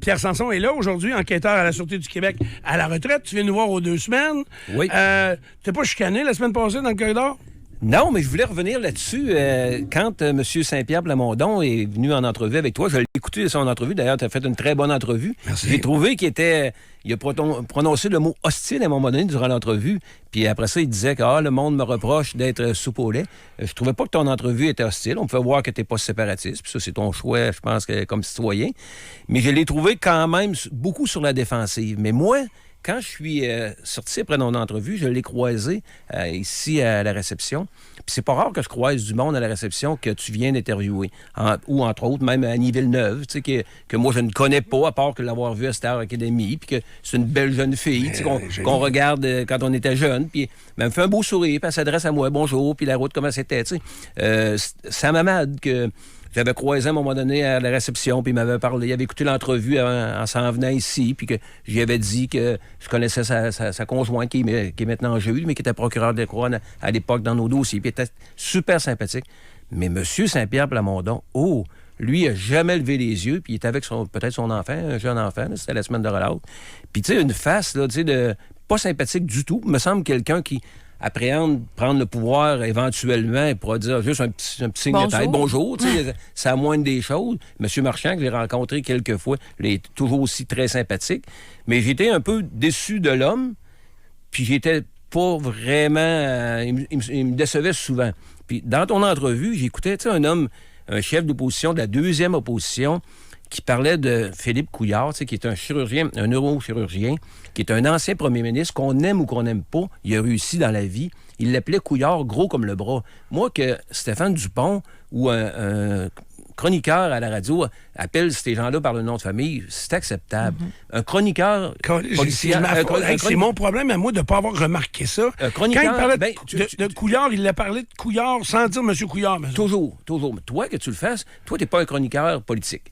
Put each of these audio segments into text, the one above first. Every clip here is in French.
Pierre Sanson est là aujourd'hui, enquêteur à la Sûreté du Québec à la retraite. Tu viens nous voir aux 2 semaines. Oui. T'es pas chicané la semaine passée dans le corridor? Non, mais je voulais revenir là-dessus. Quand M. Saint-Pierre Plamondon est venu en entrevue avec toi, je l'ai écouté son entrevue. D'ailleurs, tu as fait une très bonne entrevue. Merci. J'ai trouvé il a prononcé le mot hostile à un moment donné durant l'entrevue. Puis après ça, il disait que le monde me reproche d'être soupe au lait. Je trouvais pas que ton entrevue était hostile. On pouvait voir que tu n'es pas séparatiste. Puis ça, c'est ton choix, je pense, comme citoyen. Mais je l'ai trouvé quand même beaucoup sur la défensive. Mais moi, quand je suis sorti après mon entrevue, je l'ai croisé ici à la réception. Puis c'est pas rare que je croise du monde à la réception que tu viens d'interviewer. Ou entre autres, même Annie Villeneuve, tu sais, que moi je ne connais pas, à part que l'avoir vu à Star Academy, puis que c'est une belle jeune fille, tu sais, qu'on regarde quand on était jeune. Puis elle me fait un beau sourire, puis elle s'adresse à moi, bonjour, puis la route, comment c'était, tu sais. Ça m'amade que... J'avais croisé à un moment donné à la réception, puis il m'avait parlé, il avait écouté l'entrevue en s'en venant ici, puis que j'y avais dit que je connaissais sa conjointe, qui est maintenant juge, mais qui était procureur de la Couronne à l'époque dans nos dossiers, puis il était super sympathique. Mais M. Saint-Pierre Plamondon, lui, il n'a jamais levé les yeux, puis il était avec peut-être son enfant, un jeune enfant, là, c'était la semaine de relâche. Puis tu sais, une face, là, tu sais, pas sympathique du tout, me semble quelqu'un qui appréhende prendre le pouvoir éventuellement et pourra dire juste un petit signe de tête. Bonjour, c'est la moindre des choses. M. Marchand, que j'ai rencontré quelques fois, il est toujours aussi très sympathique. Mais j'étais un peu déçu de l'homme, puis j'étais pas vraiment... il me décevait souvent. Puis dans ton entrevue, j'écoutais un chef d'opposition de la deuxième opposition, qui parlait de Philippe Couillard, qui est un chirurgien, un neurochirurgien, qui est un ancien premier ministre, qu'on aime ou qu'on n'aime pas, il a réussi dans la vie. Il l'appelait Couillard gros comme le bras. Moi, que Stéphane Dupont ou un chroniqueur à la radio appelle ces gens-là par le nom de famille, c'est acceptable. Un chroniqueur policier... C'est mon problème à moi de ne pas avoir remarqué ça. Quand il parlait de Couillard, il a parlé de Couillard sans dire M. Couillard. Toujours. Mais toi, que tu le fasses, toi, tu n'es pas un chroniqueur politique.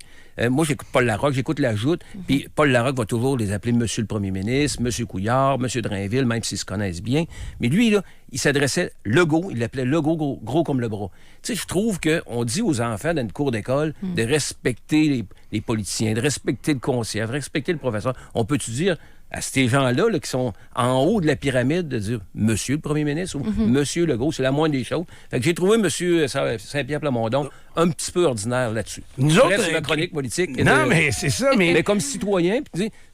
Moi, j'écoute Paul Larocque, j'écoute La Joute, puis Paul Larocque va toujours les appeler Monsieur le Premier ministre, Monsieur Couillard, Monsieur Drainville, même s'ils se connaissent bien. Mais lui, là, il s'adressait Legault, il l'appelait Legault gros comme le bras. Tu sais, je trouve qu'on dit aux enfants dans une cour d'école de respecter les politiciens, de respecter le concierge, de respecter le professeur. On peut-tu dire à ces gens-là qui sont en haut de la pyramide de dire Monsieur le Premier ministre ou Monsieur Legault, c'est la moindre des choses. Fait que j'ai trouvé M. Saint-Pierre Plamondon un petit peu ordinaire là-dessus. Nous autres, c'est la chronique politique. Mais c'est ça, mais comme citoyen,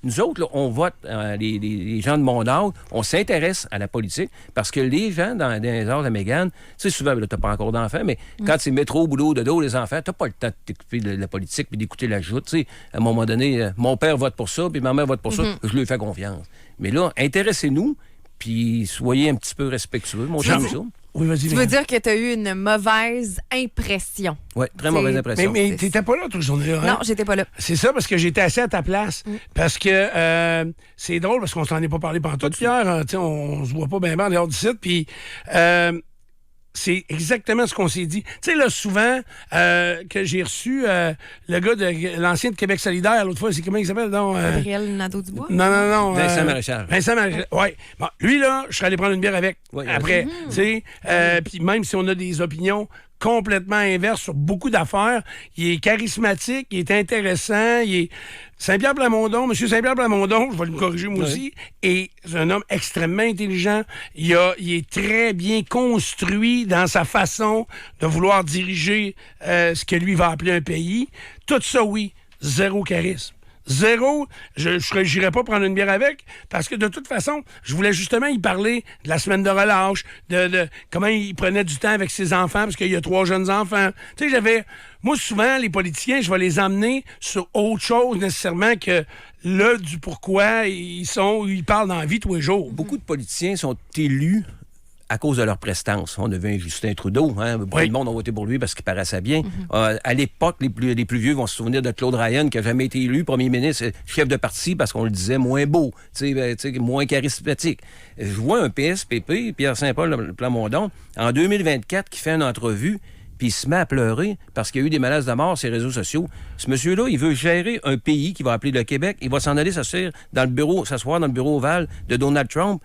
nous autres, là, on vote, les gens de mon âge, on s'intéresse à la politique parce que les gens dans les âges de Mégane, tu sais, souvent, là, t'as pas encore d'enfants, mais quand c'est métro, boulot, dodo, les enfants, t'as pas le temps de t'occuper de la politique puis d'écouter la joute. Tu sais, à un moment donné, mon père vote pour ça, puis ma mère vote pour ça, je lui fais confiance. Mais là, intéressez-nous, puis soyez un petit peu respectueux, mon cher Michaud. Oui, vas-y. Tu veux dire que tu as eu une mauvaise impression. Oui, très mauvaise impression. Mais tu n'étais pas là toute journée-là, hein? Non, j'étais pas là. C'est ça, parce que j'étais assis à ta place. Parce que c'est drôle, parce qu'on s'en est pas parlé pendant tout, Pierre. Hein, on se voit pas bien en dehors du site. Puis c'est exactement ce qu'on s'est dit. Tu sais, là, souvent, que j'ai reçu le gars de l'ancien de Québec solidaire, l'autre fois, c'est comment il s'appelle? Gabriel Nadeau-Dubois? Non. Vincent Maréchal. Oui. Bon, lui, là, je serais allé prendre une bière avec. Oui, après, tu sais. Puis même si on a des opinions complètement inverses sur beaucoup d'affaires, il est charismatique, il est intéressant, il est... Saint-Pierre Plamondon, M. Saint-Pierre Plamondon, je vais le corriger moi aussi, est un homme extrêmement intelligent. Il est très bien construit dans sa façon de vouloir diriger ce que lui va appeler un pays. Tout ça, oui, zéro charisme. Zéro, je n'irais pas prendre une bière avec, parce que de toute façon, je voulais justement y parler de la semaine de relâche, de comment il prenait du temps avec ses enfants, parce qu'il y a 3 jeunes enfants. Tu sais, moi, souvent, les politiciens, je vais les emmener sur autre chose nécessairement que du pourquoi ils parlent dans la vie tous les jours. Beaucoup de politiciens sont élus à cause de leur prestance. On avait un Justin Trudeau. Beaucoup de monde a voté pour lui parce qu'il paraissait bien. À l'époque, les plus vieux vont se souvenir de Claude Ryan, qui n'a jamais été élu premier ministre, chef de parti, parce qu'on le disait moins beau, moins charismatique. Je vois un PSPP, Pierre Saint-Paul Plamondon, en 2024, qui fait une entrevue, puis il se met à pleurer parce qu'il y a eu des menaces de mort sur les réseaux sociaux. Ce monsieur-là, il veut gérer un pays qu'il va appeler le Québec. Il va s'en aller s'asseoir dans le bureau ovale de Donald Trump.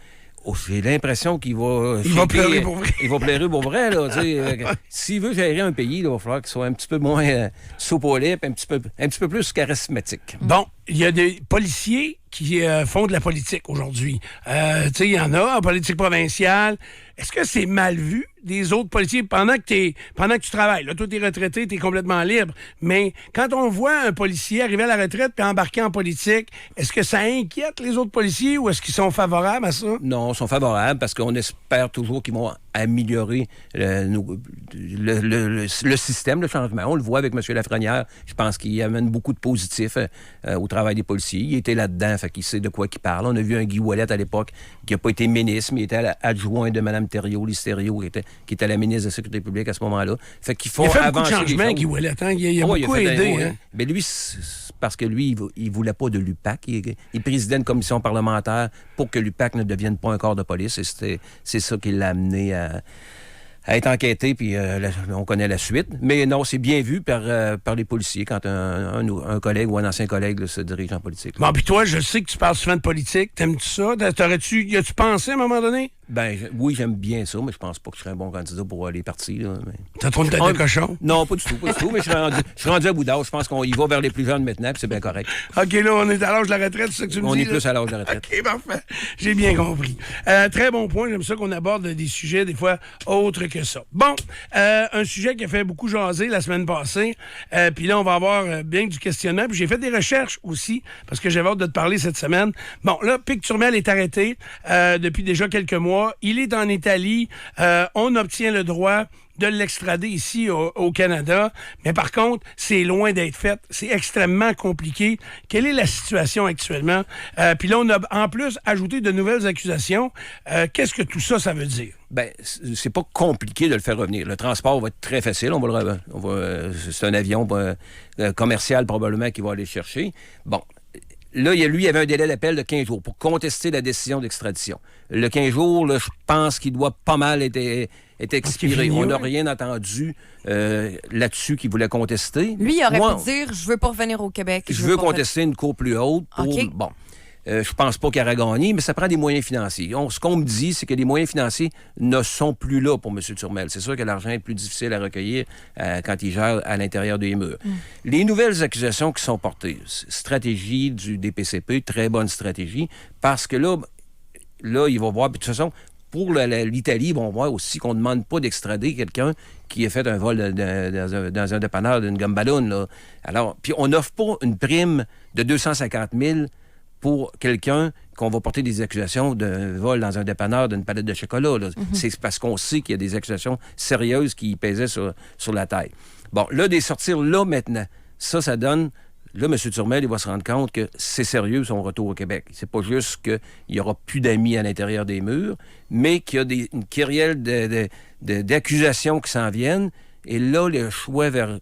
J'ai l'impression qu'il va... Il va pleurer pour vrai. Il va pleurer pour vrai, là. S'il veut gérer un pays, là, il va falloir qu'il soit un petit peu moins soupe aux lèvres, un petit peu plus charismatique. Bon, il y a des policiers qui font de la politique aujourd'hui. Tu sais, il y en a en politique provinciale. Est-ce que c'est mal vu des autres policiers pendant que tu travailles? Là, toi, t'es retraité, t'es complètement libre. Mais quand on voit un policier arriver à la retraite puis embarquer en politique, est-ce que ça inquiète les autres policiers ou est-ce qu'ils sont favorables à ça? Non, ils sont favorables parce qu'on espère toujours qu'ils vont améliorer le système, le changement. On le voit avec M. Lafrenière. Je pense qu'il amène beaucoup de positifs au travail des policiers. Il était là-dedans, fait qu'il sait de quoi il parle. On a vu un Guy Ouellet à l'époque qui n'a pas été ministre, mais il était adjoint de Mme Thériault-Listerio, qui était la ministre de la Sécurité publique à ce moment-là. Fait qu'il faut il a fait avancer beaucoup de changements, Guy Ouellet. Hein? Il a beaucoup aidé. Hein? Mais lui, parce que lui, il voulait pas de l'UPAC. Il présidait une commission parlementaire pour que l'UPAC ne devienne pas un corps de police. Et c'est ça qui l'a amené à être enquêté, puis on connaît la suite. Mais non, c'est bien vu par les policiers quand un collègue ou un ancien collègue là, se dirige en politique. Bon, puis toi, je sais que tu parles souvent de politique. T'aimes-tu ça? Y as-tu pensé à un moment donné? Ben, oui, j'aime bien ça, mais je pense pas que je serais un bon candidat pour les partis. Là, mais... T'as trop une tête de cochon? Non, pas du tout, mais je suis rendu à bout d'âge. Je pense qu'on y va vers les plus jeunes maintenant, puis c'est bien correct. OK, là, on est à l'âge de la retraite, c'est ça que tu me dis? On est là? plus à l'âge de la retraite. OK, parfait. J'ai bien compris. Très bon point. J'aime ça qu'on aborde des sujets, des fois, autres que ça. Bon, un sujet qui a fait beaucoup jaser la semaine passée. Puis là, on va avoir bien du questionnement. Puis j'ai fait des recherches aussi, parce que j'avais hâte de te parler cette semaine. Bon, là, Pic Turmel est arrêté depuis déjà quelques mois. Il est en Italie. On obtient le droit de l'extrader ici au Canada. Mais par contre, c'est loin d'être fait. C'est extrêmement compliqué. Quelle est la situation actuellement? Puis là, on a en plus ajouté de nouvelles accusations. Qu'est-ce que tout ça, ça veut dire? Bien, c'est pas compliqué de le faire revenir. Le transport va être très facile. C'est un avion commercial probablement qui va aller le chercher. Bon. Là, lui, il avait un délai d'appel de 15 jours pour contester la décision d'extradition. Le 15 jours, là, je pense qu'il doit pas mal être expiré. On n'a rien entendu là-dessus qu'il voulait contester. Lui, il aurait pu dire « Je veux pas revenir au Québec. Je veux contester une cour plus haute pour... Okay. Bon. Je pense pas qu'il aurait gagné, mais ça prend des moyens financiers. Ce qu'on me dit, c'est que les moyens financiers ne sont plus là pour M. Turmel. C'est sûr que l'argent est plus difficile à recueillir quand il gère à l'intérieur des murs. Les nouvelles accusations qui sont portées, stratégie du DPCP, très bonne stratégie, parce que là il va voir, puis de toute façon, pour l'Italie, ils vont voir aussi qu'on ne demande pas d'extrader quelqu'un qui a fait un vol dans un dépanneur d'une gomme ballon. Là. Alors, puis on n'offre pas une prime de 250 000 pour quelqu'un qu'on va porter des accusations de vol dans un dépanneur d'une palette de chocolat. Là. C'est parce qu'on sait qu'il y a des accusations sérieuses qui pèsaient sur la taille. Bon, là, des sortir là maintenant, ça donne... Là, M. Turmel, il va se rendre compte que c'est sérieux son retour au Québec. C'est pas juste qu'il n'y aura plus d'amis à l'intérieur des murs, mais qu'il y a une kyrielle d'accusations qui s'en viennent. Et là, le choix va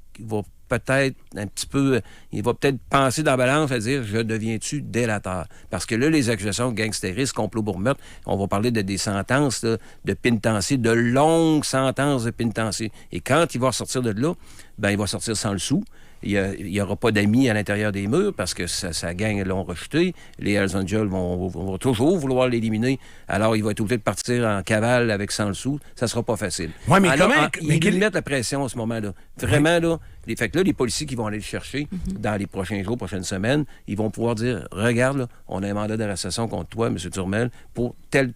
peut-être un petit peu... Il va peut-être penser dans la balance à dire « Je deviens-tu délateur? » Parce que là, les accusations de gangstérisme, complot pour meurtre, on va parler de des sentences là, de pénitencier, de longues sentences de pénitencier. Et quand il va sortir de là, ben il va sortir sans le sou. Il n'y aura pas d'amis à l'intérieur des murs parce que sa gang l'ont rejeté. Les Hells Angels vont toujours vouloir l'éliminer. Alors, il va être obligé de partir en cavale avec 100 le sou. Ça ne sera pas facile. Ouais, mais alors, comment... Ils lui mettent la pression à ce moment-là. Vraiment, là... Fait que là, les policiers qui vont aller le chercher dans les prochains jours, prochaines semaines, ils vont pouvoir dire, regarde, là, on a un mandat d'arrestation contre toi, M. Turmel, pour telle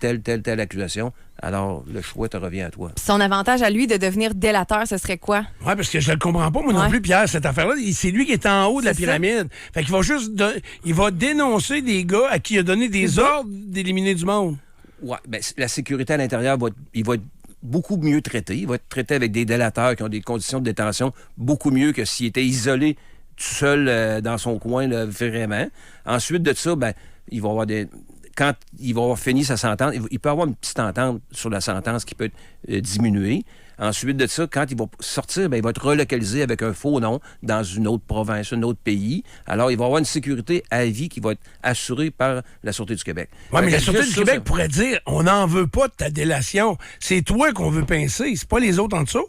accusation. Alors, le choix te revient à toi. Son avantage à lui de devenir délateur, ce serait quoi? Oui, parce que je le comprends pas, moi non plus, Pierre, cette affaire-là. C'est lui qui est en haut de la pyramide. Fait qu'il va juste... Il va dénoncer des gars à qui il a donné des ordres d'éliminer du monde. Oui, bien, la sécurité à l'intérieur, il va être beaucoup mieux traité. Il va être traité avec des délateurs qui ont des conditions de détention beaucoup mieux que s'il était isolé tout seul dans son coin, là, vraiment. Ensuite de ça, ben, il va avoir des... Quand il va avoir fini sa sentence, il peut avoir une petite entente sur la sentence qui peut être diminuée. Ensuite de ça, quand il va sortir, bien, il va être relocalisé avec un faux nom dans une autre province, un autre pays. Alors, il va avoir une sécurité à vie qui va être assurée par la Sûreté du Québec. Oui, mais la Sûreté du Québec pourrait dire, on n'en veut pas de ta délation. C'est toi qu'on veut pincer, c'est pas les autres en dessous.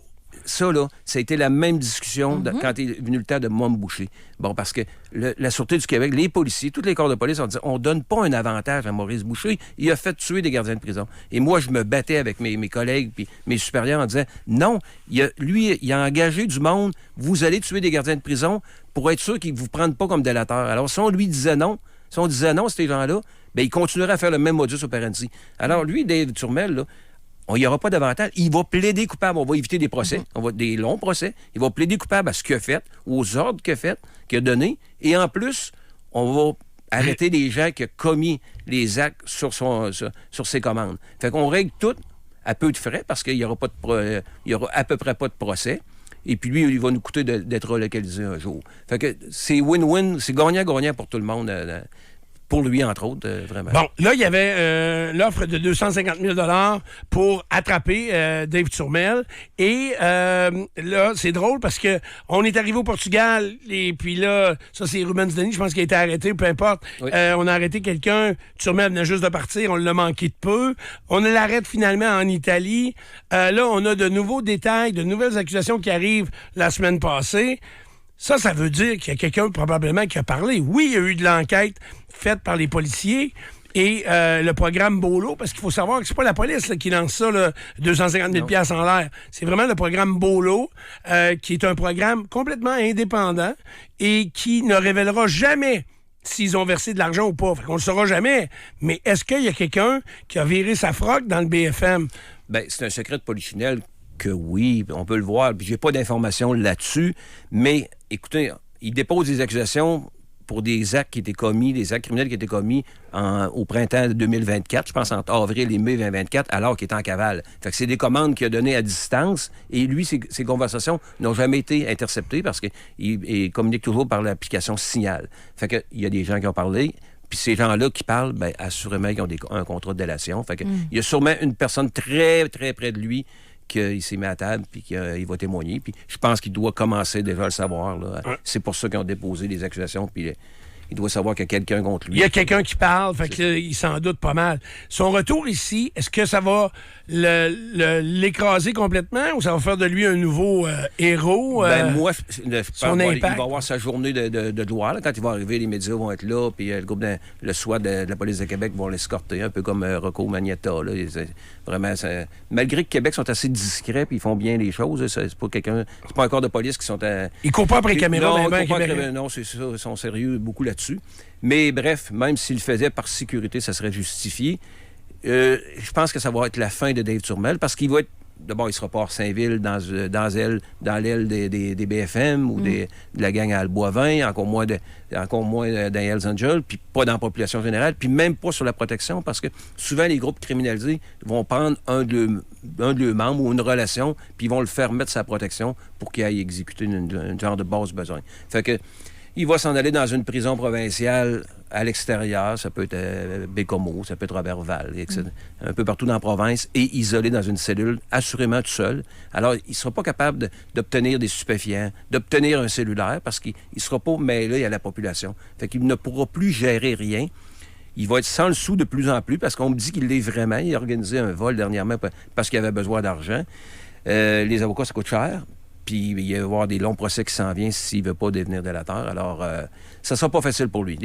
ça, là, ça a été la même discussion quand est venu le temps de Mom Boucher. Bon, parce que la Sûreté du Québec, les policiers, tous les corps de police ont dit on donne pas un avantage à Maurice Boucher. Il a fait tuer des gardiens de prison. Et moi, je me battais avec mes collègues puis mes supérieurs en disant non, lui, il a engagé du monde. Vous allez tuer des gardiens de prison pour être sûr qu'ils ne vous prennent pas comme délateurs. Alors, si on lui disait non, ces gens-là, bien, ils continueraient à faire le même modus operandi. Alors, lui, Dave Turmel, là, il n'y aura pas d'avantage. Il va plaider coupable. On va éviter des procès. Des longs procès. Il va plaider coupable à ce qu'il a fait, aux ordres qu'il a donnés. Et en plus, on va arrêter des gens qui ont commis les actes sur ses commandes. Fait qu'on règle tout à peu de frais parce qu'il n'y aura à peu près pas de procès. Et puis lui, il va nous coûter d'être relocalisé un jour. Fait que c'est win-win, c'est gagnant-gagnant pour tout le monde. Pour lui, entre autres, vraiment. Bon, là, il y avait l'offre de 250 000 $ pour attraper Dave Turmel. Et là, c'est drôle parce que on est arrivé au Portugal et puis là, ça, c'est Rubens Denis, je pense qu'il a été arrêté, peu importe. Oui. On a arrêté quelqu'un. Turmel venait juste de partir. On l'a manqué de peu. On l'arrête finalement en Italie. Là, on a de nouveaux détails, de nouvelles accusations qui arrivent la semaine passée. Ça veut dire qu'il y a quelqu'un probablement qui a parlé. Oui, il y a eu de l'enquête faite par les policiers et le programme Bolo, parce qu'il faut savoir que c'est pas la police là, qui lance ça, là, 250 000 $ en l'air. C'est vraiment le programme Bolo, qui est un programme complètement indépendant et qui ne révélera jamais s'ils ont versé de l'argent ou pas. Fait qu'on le saura jamais. Mais est-ce qu'il y a quelqu'un qui a viré sa froque dans le BFM? Bien, c'est un secret de polichinelle que oui, on peut le voir. J'ai pas d'informations là-dessus, mais écoutez, il dépose des accusations pour des actes qui étaient commis, des actes criminels qui étaient commis au printemps 2024, je pense entre avril et mai 2024, alors qu'il est en cavale. Fait que c'est des commandes qu'il a données à distance, et lui, ses conversations n'ont jamais été interceptées parce qu'il communique toujours par l'application Signal. Fait que il y a des gens qui ont parlé. Puis ces gens-là qui parlent, bien, assurément, ils ont un contrat de délation. Fait que il y a sûrement une personne très, très près de lui qu'il s'est mis à table puis qu'il va témoigner. Puis je pense qu'il doit commencer déjà à le savoir. Là. Ouais. C'est pour ça qu'ils ont déposé des accusations. Puis il doit savoir qu'il y a quelqu'un contre lui. Il y a quelqu'un qui parle, fait qu'il s'en doute pas mal. Son retour ici, est-ce que ça va l'écraser complètement ou ça va faire de lui un nouveau héros? Moi, je pense qu'il va avoir sa journée de gloire. Là, quand il va arriver, les médias vont être là, puis le groupe le SWAT de la police de Québec vont l'escorter, un peu comme Rocco Magnotta. Là. Vraiment, malgré que Québec sont assez discrets puis ils font bien les choses, c'est pas un corps de police qui sont à... Ils courent pas après les caméras. Non, c'est ça, ils sont sérieux beaucoup là-dessus. Mais bref, même s'il le faisait par sécurité, ça serait justifié. Je pense que ça va être la fin de Dave Turmel parce qu'il va être... D'abord, il sera pas hors Saint-Ville dans l'aile des BFM ou de la gang à Albois-Vin, encore moins dans Hells Angels, puis pas dans la population générale, puis même pas sur la protection, parce que souvent, les groupes criminalisés vont prendre un de leurs membres ou une relation, puis ils vont le faire mettre sa protection pour qu'il aille exécuter une genre de basse besoin. Fait que il va s'en aller dans une prison provinciale à l'extérieur. Ça peut être Bécomo, ça peut être Roberval, etc. Un peu partout dans la province, et isolé dans une cellule, assurément tout seul. Alors, il ne sera pas capable d'obtenir des stupéfiants, d'obtenir un cellulaire, parce qu'il ne sera pas mêlé à la population. Fait qu'il ne pourra plus gérer rien. Il va être sans le sou de plus en plus, parce qu'on me dit qu'il l'est vraiment. Il a organisé un vol dernièrement parce qu'il avait besoin d'argent. Les avocats, ça coûte cher. Puis il va y avoir des longs procès qui s'en viennent s'il ne veut pas devenir délateur. Alors, ça ne sera pas facile pour lui.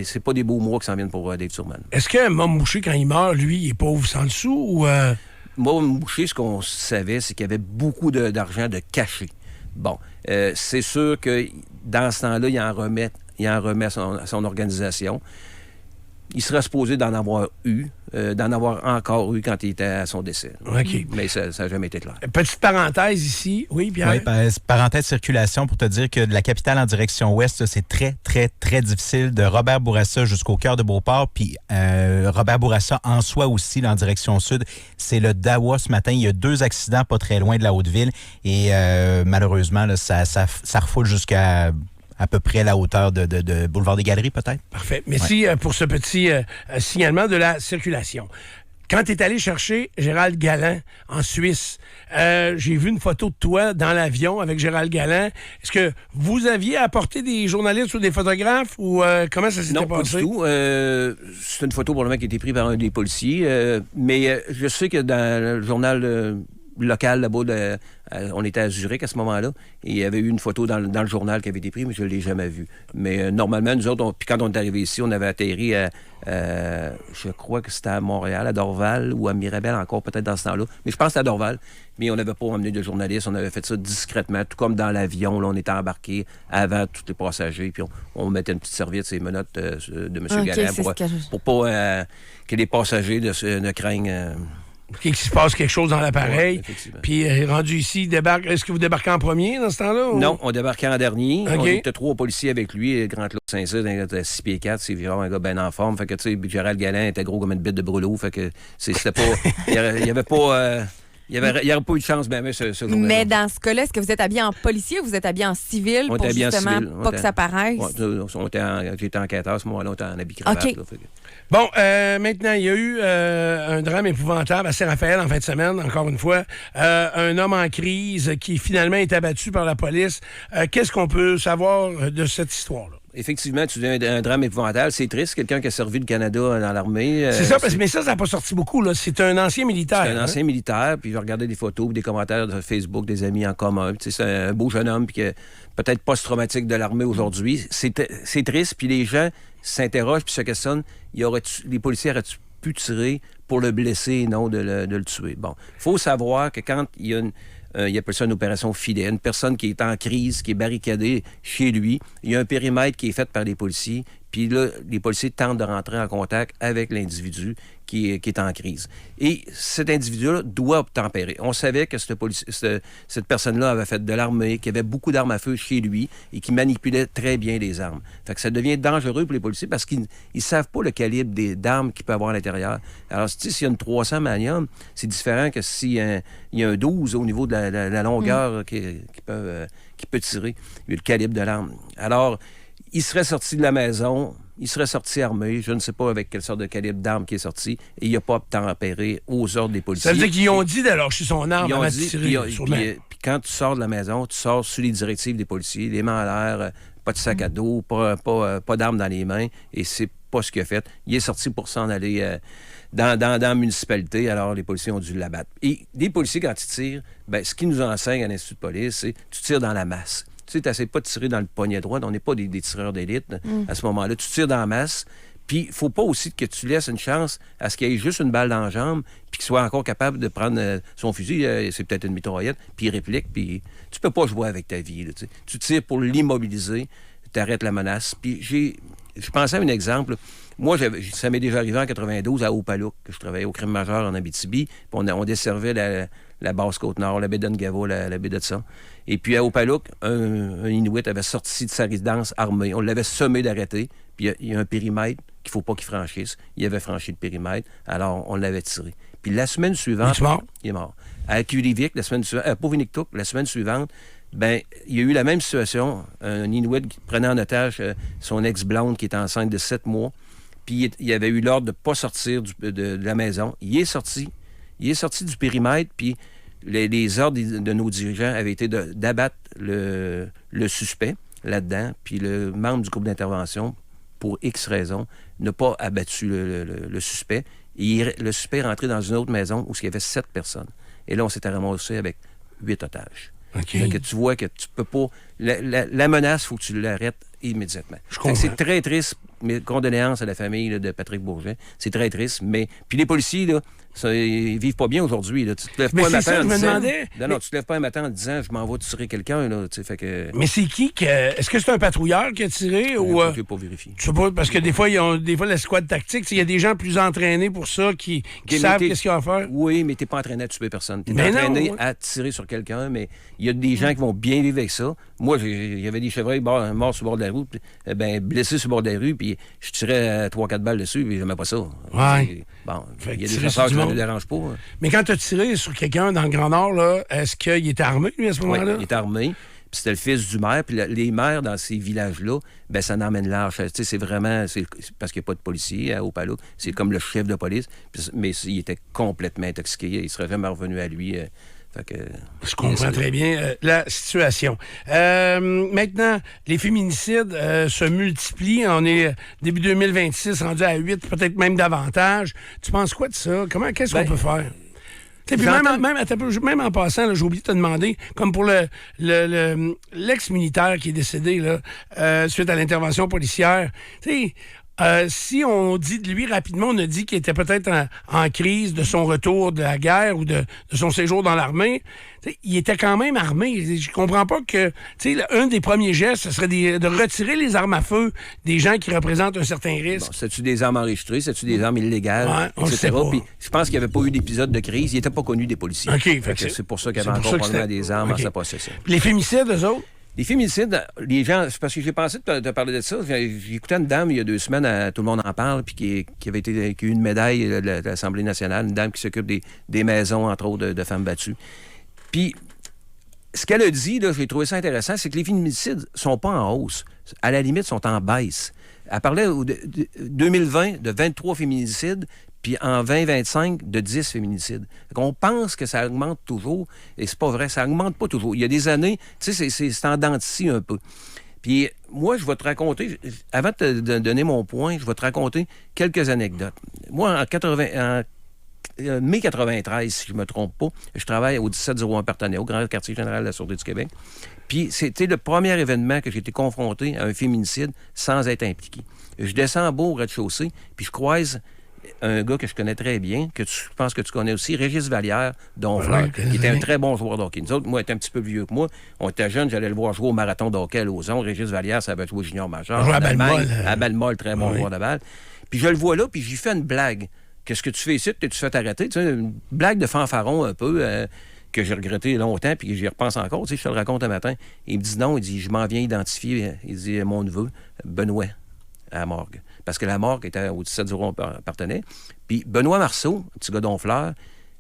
C'est pas des beaux mois qui s'en viennent pour Dave Turmel. Est-ce que Mom Boucher, quand il meurt, lui, il est pauvre sans le sou ou... Mom Boucher, ce qu'on savait, c'est qu'il y avait beaucoup d'argent de caché. Bon, c'est sûr que dans ce temps-là, il en remet à son organisation. Il serait supposé d'en avoir encore eu quand il était à son décès. OK. Mais ça n'a jamais été clair. Petite parenthèse ici. Oui, Pierre? Oui, parenthèse circulation pour te dire que de la capitale en direction ouest, c'est très, très, très difficile. De Robert Bourassa jusqu'au cœur de Beauport, puis Robert Bourassa en soi aussi, là, en direction sud. C'est le Dawa ce matin. Il y a 2 accidents pas très loin de la Haute-Ville. Et malheureusement, là, ça refoule jusqu'à peu près la hauteur de Boulevard des Galeries, peut-être. Parfait. Merci pour ce petit signalement de la circulation. Quand tu es allé chercher Gérald Galland en Suisse, j'ai vu une photo de toi dans l'avion avec Gérald Galland. Est-ce que vous aviez apporté des journalistes ou des photographes ou comment ça s'était passé? Non, pas du tout. C'est une photo probablement qui a été prise par un des policiers. Mais je sais que dans le journal local là-bas. On était à Zurich à ce moment-là. Et il y avait eu une photo dans le journal qui avait été prise, mais je ne l'ai jamais vue. Mais normalement, nous autres, puis quand on est arrivé ici, on avait atterri je crois que c'était à Montréal, à Dorval ou à Mirabel encore, peut-être dans ce temps-là. Mais je pense que c'était à Dorval. Mais on n'avait pas emmené de journalistes. On avait fait ça discrètement, tout comme dans l'avion. Là, on était embarqués avant tous les passagers. Puis on mettait une petite serviette sur les menottes de M. Galland pour pas que les passagers ne craignent... Qu'il se passe quelque chose dans l'appareil. Ouais, puis rendu ici, il débarque. Est-ce que vous débarquez en premier dans ce temps-là? Ou? Non, on débarquait en dernier. Okay. On était 3 policiers avec lui. Grand Claude Saint-Cyr, un gars de 6 pieds 4, c'est vraiment un gars bien en forme. Fait que, tu sais, Gérald Galland était gros comme une bite de brûlot. Fait que c'était pas... Il y avait pas... Il n'y aurait pas eu de chance, mais ce jour-là. Mais dans ce cas-là, est-ce que vous êtes habillé en policier ou vous êtes habillé en civil on pour justement civil. pas que ça paraisse? J'étais enquêteur à ce moment-là, on était en habit cravate. Okay. Là, Bon, maintenant, il y a eu un drame épouvantable à Saint-Raphaël en fin de semaine, encore une fois. Un homme en crise qui finalement est abattu par la police. Qu'est-ce qu'on peut savoir de cette histoire-là? Effectivement, tu dis un drame épouvantable. C'est triste, quelqu'un qui a servi le Canada dans l'armée. C'est ça, mais ça n'a pas sorti beaucoup. Là. C'est un ancien militaire. C'est un ancien militaire, puis je regardais des photos, des commentaires de Facebook, des amis en commun. C'est un beau jeune homme, puis que peut-être post-traumatique de l'armée aujourd'hui. C'est triste, puis les gens s'interrogent, puis se questionnent, les policiers auraient-tu pu tirer pour le blesser et non de le tuer? Bon, il faut savoir que quand il y a il appelle ça une opération filet. Une personne qui est en crise, qui est barricadée chez lui. Il y a un périmètre qui est fait par les policiers. Puis là, les policiers tentent de rentrer en contact avec l'individu qui est en crise. Et cet individu-là doit obtempérer. On savait que cette personne-là avait fait de l'armée, qu'il avait beaucoup d'armes à feu chez lui et qui manipulait très bien les armes. Fait que ça devient dangereux pour les policiers parce qu'ils ne savent pas le calibre d'armes qu'il peut avoir à l'intérieur. Alors, s'il y a une 300 Magnum, c'est différent que s'il y a un 12 au niveau de la longueur qui peut tirer, le calibre de l'arme. Alors, il serait sorti de la maison, il serait sorti armé, je ne sais pas avec quelle sorte de calibre d'arme qui est sorti, et il n'a pas obtempéré aux ordres des policiers. Ça veut dire qu'ils ont dit de lâcher son arme avant de tirer sur puis quand tu sors de la maison, tu sors sous les directives des policiers, les mains en l'air, pas de sac à dos, pas d'armes dans les mains, et c'est pas ce qu'il a fait. Il est sorti pour s'en aller dans la municipalité, alors les policiers ont dû l'abattre. Et les policiers, quand ils tirent, ce qu'ils nous enseignent à l'Institut de police, c'est tu tires dans la masse. Tu sais, tu n'essaies pas de tirer dans le poignet droit. On n'est pas des tireurs d'élite à ce moment-là. Tu tires dans la masse. Puis, il ne faut pas aussi que tu laisses une chance à ce qu'il y ait juste une balle dans la jambe puis qu'il soit encore capable de prendre son fusil. C'est peut-être une mitraillette. Puis, il réplique. Puis, tu peux pas jouer avec ta vie. Là, tu tires pour l'immobiliser. Tu arrêtes la menace. Puis, je pensais à un exemple. Moi, ça m'est déjà arrivé en 92 à Haut-Palouk, que je travaillais au crime majeur en Abitibi. Puis on desservait la basse Côte-Nord, la baie d'Ungava, la baie de Tsa. Et puis à Haut-Palouk, un Inuit avait sorti de sa résidence armé. On l'avait sommé d'arrêter. Puis il y a un périmètre qu'il ne faut pas qu'il franchisse. Il avait franchi le périmètre, alors on l'avait tiré. Puis la semaine suivante... Il est mort. À Kurivik, la semaine suivante... À Poviniktuk, la semaine suivante, il y a eu la même situation. Un Inuit qui prenait en otage son ex-blonde qui était enceinte de 7 mois. Puis il avait eu l'ordre de ne pas sortir de la maison. Il est sorti du périmètre, puis les ordres de nos dirigeants avaient été d'abattre le suspect là-dedans, puis le membre du groupe d'intervention, pour X raisons, n'a pas abattu le suspect. Et le suspect est rentré dans une autre maison où il y avait 7 personnes. Et là, on s'était ramassé avec 8 otages. Okay. Donc, tu vois que tu peux pas... La menace, il faut que tu l'arrêtes immédiatement. C'est très triste. Mes condoléances à la famille de Patrick Bourget. C'est très triste, mais... Puis les policiers, là, ils vivent pas bien aujourd'hui. Là. Tu te lèves pas un matin en disant... Non, tu te lèves pas un matin en disant « Je m'en vais tirer quelqu'un. » fait que... Mais c'est qui que... Est-ce que c'est un patrouilleur qui a tiré ou... Je ne pas vérifier. Je sais pas, parce que des fois, la squad tactique, il y a des gens plus entraînés pour ça qui savent qu'est-ce qu'il y a à faire. Oui, mais tu n'es pas entraîné à tuer personne. Tu es entraîné à tirer sur quelqu'un, mais il y a des gens qui vont bien vivre avec ça. Moi, il y avait des chevreuils morts sur le bord de la rue, blessés sur le bord de la rue, puis je tirais 3-4 balles dessus, puis j'aimais pas ça. Ouais. Bon, il y a des chasseurs qui ne me dérangent pas. Mais quand tu as tiré sur quelqu'un dans le Grand Nord, là, est-ce qu'il était armé, lui, à ce moment-là? Oui, il était armé. Puis c'était le fils du maire. Puis les maires dans ces villages-là, ça n'emmène large. Tu sais, c'est vraiment... parce qu'il n'y a pas de policier à Haut-Palouk. C'est comme le chef de police. Mais il était complètement intoxiqué. Il serait jamais revenu à lui. Je comprends très bien la situation. Maintenant, les féminicides se multiplient. On est début 2026, rendu à 8, peut-être même davantage. Tu penses quoi de ça? Qu'est-ce qu'on peut faire? Puis même en passant, là, j'ai oublié de te demander, comme pour l'ex-militaire qui est décédé là, suite à l'intervention policière, tu sais, si on dit de lui rapidement, on a dit qu'il était peut-être en crise de son retour de la guerre ou de son séjour dans l'armée, il était quand même armé. Je comprends pas que un des premiers gestes, ce serait de retirer les armes à feu des gens qui représentent un certain risque. Bon, c'est-tu des armes enregistrées, c'est-tu des armes illégales, etc. Puis je pense qu'il n'y avait pas eu d'épisode de crise. Il n'était pas connu des policiers. OK. C'est pour ça qu'il y avait encore probablement des armes en sa possession. Puis les féminicides, eux autres? Les féminicides, les gens, c'est parce que j'ai pensé de te parler de ça. J'ai écouté une dame il y a 2 semaines, Tout le monde en parle, puis qui a eu une médaille de l'Assemblée nationale, une dame qui s'occupe des maisons, entre autres, de femmes battues. Puis, ce qu'elle a dit, là, j'ai trouvé ça intéressant, c'est que les féminicides sont pas en hausse. À la limite, sont en baisse. Elle parlait de 2020 de 23 féminicides, puis en 2025, de 10 féminicides. On pense que ça augmente toujours, et c'est pas vrai, ça augmente pas toujours. Il y a des années, tu sais, c'est en dents de scie un peu. Puis moi, je vais te raconter, avant de te donner mon point, je vais te raconter quelques anecdotes. Moi, en mai 93, si je ne me trompe pas, je travaille au 1701 Partenay, au Grand Quartier Général de la Sûreté du Québec. Puis c'était le premier événement que j'ai été confronté à un féminicide sans être impliqué. Je descends en bas au rez-de-chaussée, puis je croise un gars que je connais très bien, je pense que tu connais aussi, Régis Vallière, d'Honfleur, qui était un très bon joueur de hockey. Nous autres, moi, il était un petit peu plus vieux que moi. On était jeunes, j'allais le voir jouer au marathon de hockey à Lauson. Régis Vallière, ça avait joué junior majeur. À Balmol. À Balmol, très bon joueur de balle. Puis je le vois là, puis j'y fais une blague. Qu'est-ce que tu fais ici? Tu te fais arrêter? Tu sais, une blague de fanfaron un peu, que j'ai regretté longtemps, puis que j'y repense encore. Tu sais, je te le raconte un matin. Il me dit non, il dit, je m'en viens identifier. Il dit, mon neveu, Benoît, à la morgue. Parce que la morgue était au 1701 Partenay. Puis Benoît Marceau, petit gars d'Honfleur,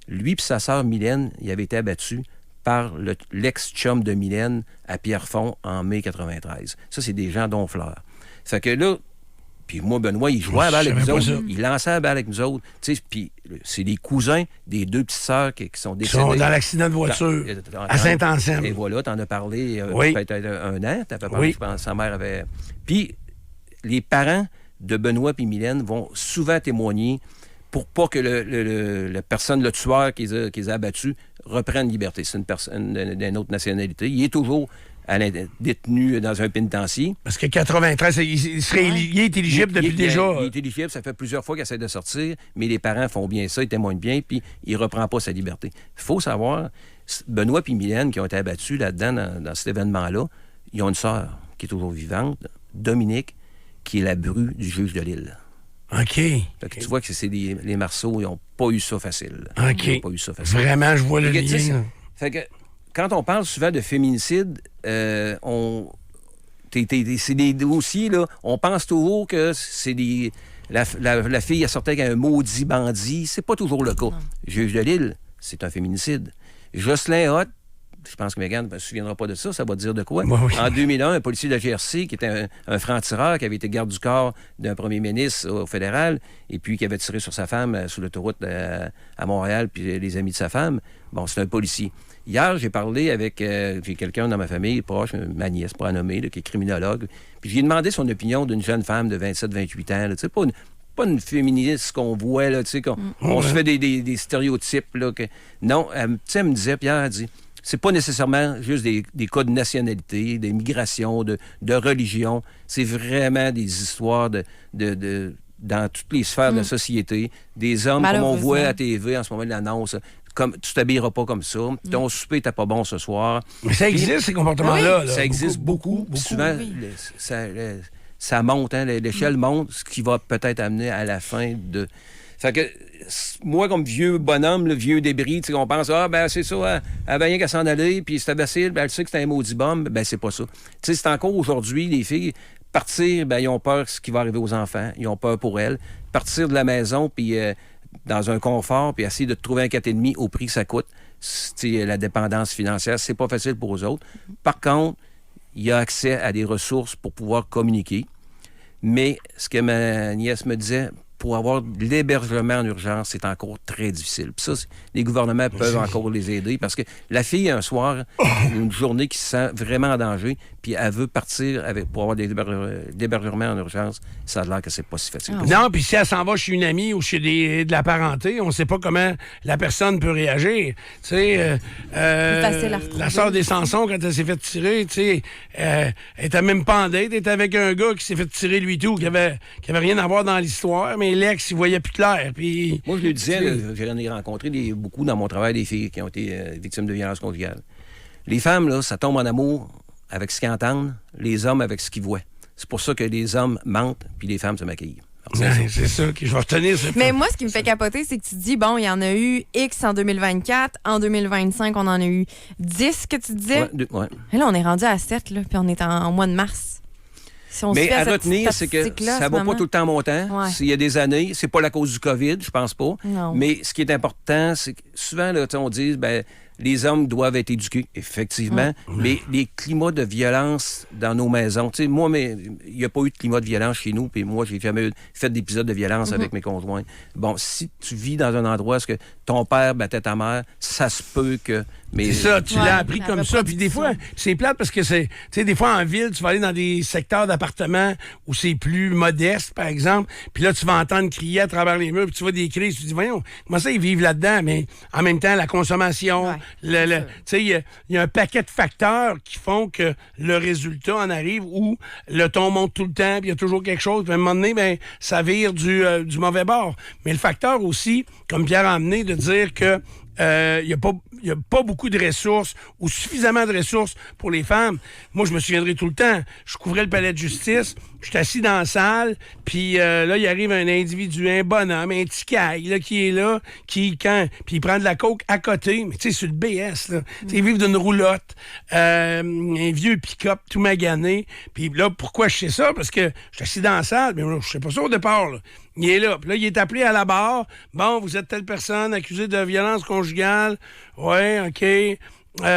lui et sa sœur Mylène, il avait été abattus par l'ex-chum de Mylène à Pierrefonds en mai 93. Ça, c'est des gens d'Honfleur. Fait que là, puis moi, Benoît, il jouait à la balle avec nous autres. Il lançait la balle avec nous autres. Puis c'est des cousins des 2 petites sœurs qui sont décédées. Ils sont dans l'accident de voiture à Saint-Anselme. Et voilà, t'en as parlé peut-être 1 an. T'as pas parlé, je pense, sa mère avait... Puis les parents de Benoît et Mylène vont souvent témoigner pour pas que la personne, le tueur qui les a abattus, reprenne liberté. C'est une personne d'une autre nationalité. Il est toujours détenu dans un pénitencier. Parce que 93, il est éligible depuis déjà. Il est éligible, ça fait plusieurs fois qu'il essaie de sortir, mais les parents font bien ça, ils témoignent bien, puis il reprend pas sa liberté. Il faut savoir, Benoît et Mylène, qui ont été abattus là-dedans, dans cet événement-là, ils ont une sœur qui est toujours vivante, Dominique, qui est la bru du juge de Lille. OK. Fait que tu vois que les Marceaux, ils n'ont pas eu ça facile. OK. Ils n'ont pas eu ça facile. Vraiment, je vois le lien. Fait que quand on parle souvent de féminicide, c'est des dossiers, là, on pense toujours que c'est des... La fille, elle sortait avec un maudit bandit. C'est pas toujours le cas. Non. Juge de Lille, c'est un féminicide. Jocelyn Hott, je pense que Mégane ne se souviendra pas de ça, ça va dire de quoi. Oui. En 2001, un policier de la GRC, qui était un franc-tireur, qui avait été garde du corps d'un premier ministre au fédéral, et puis qui avait tiré sur sa femme sur l'autoroute à Montréal, puis les amis de sa femme. Bon, c'est un policier. Hier, j'ai parlé avec j'ai quelqu'un dans ma famille proche, ma nièce, pour la nommer, là, qui est criminologue, puis j'ai demandé son opinion d'une jeune femme de 27-28 ans, tu sais, pas une féministe qu'on voit, là, tu sais, on se fait des stéréotypes, là. Non, tu sais, elle me disait, Pierre, elle dit... C'est pas nécessairement juste des cas de nationalité, des migrations, de religion. C'est vraiment des histoires dans toutes les sphères de la société. Des hommes, comme on voit à la TV en ce moment, l'annonce, comme tu t'habilleras pas comme ça, ton souper n'était pas bon ce soir. Mais ça existe, ces comportements-là. Ça existe beaucoup. Souvent, ça monte, hein, l'échelle monte, ce qui va peut-être amener à la fin de... Fait que moi, comme vieux bonhomme, le vieux débris, on pense, c'est ça, elle avait rien qu'à s'en aller, puis c'était facile, elle sait que c'était un maudit bombe. Ben, c'est pas ça. Tu sais, c'est encore aujourd'hui, les filles, partir, ils ont peur de ce qui va arriver aux enfants, ils ont peur pour elles. Partir de la maison, puis dans un confort, puis essayer de trouver un 4,5 au prix que ça coûte, la dépendance financière, c'est pas facile pour eux autres. Par contre, il y a accès à des ressources pour pouvoir communiquer. Mais ce que ma nièce me disait, pour avoir de l'hébergement en urgence, c'est encore très difficile. Puis ça, les gouvernements peuvent encore les aider parce que la fille, un soir, une journée qui se sent vraiment en danger, puis puis elle veut partir pour avoir des hébergements en urgence. Ça a l'air que c'est pas si facile. Non, puis si elle s'en va chez une amie ou chez de la parenté, on ne sait pas comment la personne peut réagir. Tu sais, facile à retrouver. la sœur des Sansons, quand elle s'est fait tirer, tu sais, elle était même pas en date, elle était avec un gars qui s'est fait tirer lui tout, qui avait rien à voir dans l'histoire, mais l'ex, il voyait plus clair. Puis, moi, je le disais, j'en ai rencontré beaucoup dans mon travail, des filles qui ont été victimes de violences conjugales. Les femmes, là, ça tombe en amour avec ce qu'ils entendent, les hommes avec ce qu'ils voient. C'est pour ça que les hommes mentent, puis les femmes se maquillent. C'est ça que je vais retenir. Mais moi, ce qui me fait capoter, c'est que tu dis, bon, il y en a eu X en 2024, en 2025, on en a eu 10, que tu disais. Ouais. Et là, on est rendu à 7, là, puis on est en mois de mars. Si on mais se fait à retenir, c'est que ça va pas tout le temps montant. Ouais. S'il y a des années, c'est pas la cause du COVID, je pense pas. Non. Mais ce qui est important, c'est que souvent, là, on dit, les hommes doivent être éduqués, effectivement, mais les climats de violence dans nos maisons, tu sais, moi, il n'y a pas eu de climat de violence chez nous, puis moi, j'ai jamais fait d'épisodes de violence avec mes conjoints. Bon, si tu vis dans un endroit où ton père battait ta mère, ça se peut que... Mais c'est ça, tu l'as appris comme ça. Puis des fois, c'est plate parce que tu sais, des fois en ville, tu vas aller dans des secteurs d'appartements où c'est plus modeste, par exemple, puis là, tu vas entendre crier à travers les murs, puis tu vois des cris, tu te dis, voyons, comment ça, ils vivent là-dedans? Mais en même temps, la consommation, tu sais, il y a un paquet de facteurs qui font que le résultat en arrive où le ton monte tout le temps, puis il y a toujours quelque chose, puis à un moment donné, ça vire du mauvais bord. Mais le facteur aussi, comme Pierre a amené, de dire que il n'y a pas beaucoup de ressources ou suffisamment de ressources pour les femmes. Moi, je me souviendrai tout le temps. Je couvrais le palais de justice, je suis assis dans la salle, puis là, il arrive un individu, un bonhomme, un petit caille, là, qui est là, puis il prend de la coke à côté, mais tu sais, sur le BS, là. Il vit d'une roulotte, un vieux pick-up tout magané. Puis là, pourquoi je sais ça? Parce que je suis assis dans la salle, mais je sais pas ça au départ, là. Il est là. Puis là, il est appelé à la barre. Bon, vous êtes telle personne accusée de violence conjugale. Ouais, OK.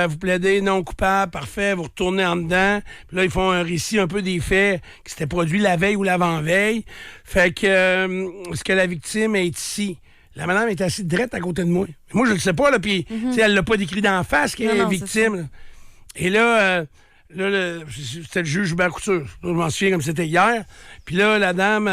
Vous plaidez non coupable. Parfait. Vous retournez en dedans. Puis là, ils font un récit un peu des faits qui s'étaient produits la veille ou l'avant-veille. Fait que, est-ce que la victime est ici? La madame est assise drette à côté de moi. Moi, je le sais pas, là. Puis, tu sais, elle l'a pas décrit d'en face qu'elle est victime. Là. Et là... c'était le juge Hubert Couture. Je m'en souviens comme c'était hier. Puis là, la dame,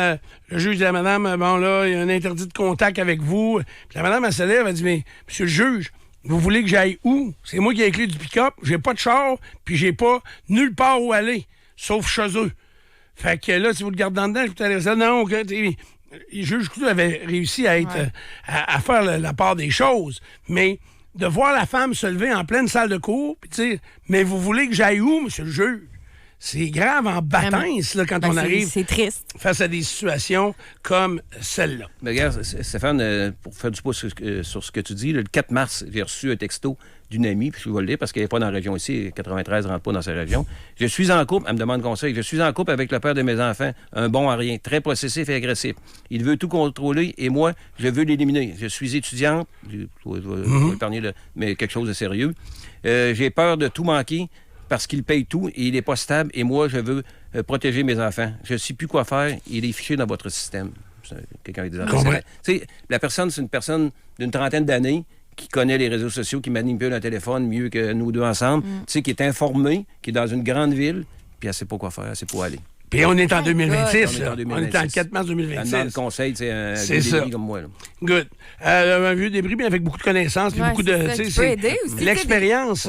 le juge dit à la madame, bon là, il y a un interdit de contact avec vous. Puis la madame, elle se lève, elle dit, mais monsieur le juge, vous voulez que j'aille où? C'est moi qui ai les clés du pick-up, j'ai pas de char, puis j'ai pas nulle part où aller, sauf chez eux. Fait que là, si vous le gardez en dedans, je vous allez dire, non, le juge Couture avait réussi à être à faire la part des choses, mais de voir la femme se lever en pleine salle de cours, puis dire, mais vous voulez que j'aille où, monsieur le juge? C'est grave en bâtisse là, quand on arrive c'est triste. face à des situations comme celle-là. Mais regarde, Stéphane, pour faire du pouce sur ce que tu dis, le 4 mars, j'ai reçu un texto d'une amie, puis je vais le lire parce qu'elle n'est pas dans la région ici, 93 ne rentre pas dans sa région. Je suis en couple, elle me demande conseil, je suis en couple avec le père de mes enfants, un bon à rien, très possessif et agressif. Il veut tout contrôler et moi, je veux l'éliminer. Je suis étudiante, je vais épargner mais quelque chose de sérieux. J'ai peur de tout manquer parce qu'il paye tout et il n'est pas stable et moi, je veux protéger mes enfants. Je ne sais plus quoi faire, il est fiché dans votre système. Quelqu'un avec des enfants. La personne, c'est une personne d'une trentaine d'années qui connaît les réseaux sociaux, qui manipule un téléphone mieux que nous deux ensemble, qui est informée, qui est dans une grande ville, puis elle ne sait pas quoi faire, elle ne sait pas où aller. Puis on est en 2026. On est en 4 mars 2026. Elle demande conseil, un c'est vieux ça. débris comme moi. Là. Good. Un vieux débris, mais avec beaucoup de connaissances, puis beaucoup de... Tu peux aider aussi. L'expérience,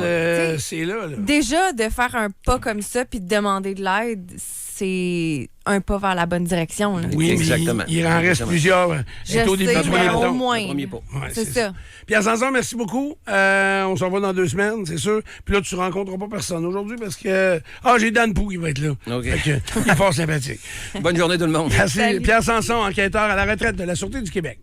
c'est là. Déjà, de faire un pas comme ça, puis de demander de l'aide, c'est un pas vers la bonne direction. Là. Oui, exactement. Il en reste plusieurs. Je au début sais, du mais premier au moins. Premier pas. Ouais, c'est ça. Pierre Sanson, merci beaucoup. On s'en va dans 2 semaines, c'est sûr. Puis là, tu ne rencontreras pas personne aujourd'hui parce que... j'ai Dan Pou qui va être là. OK. Fait que, il est fort sympathique. Bonne journée tout le monde. Merci. Salut. Pierre Sanson, enquêteur à la retraite de la Sûreté du Québec.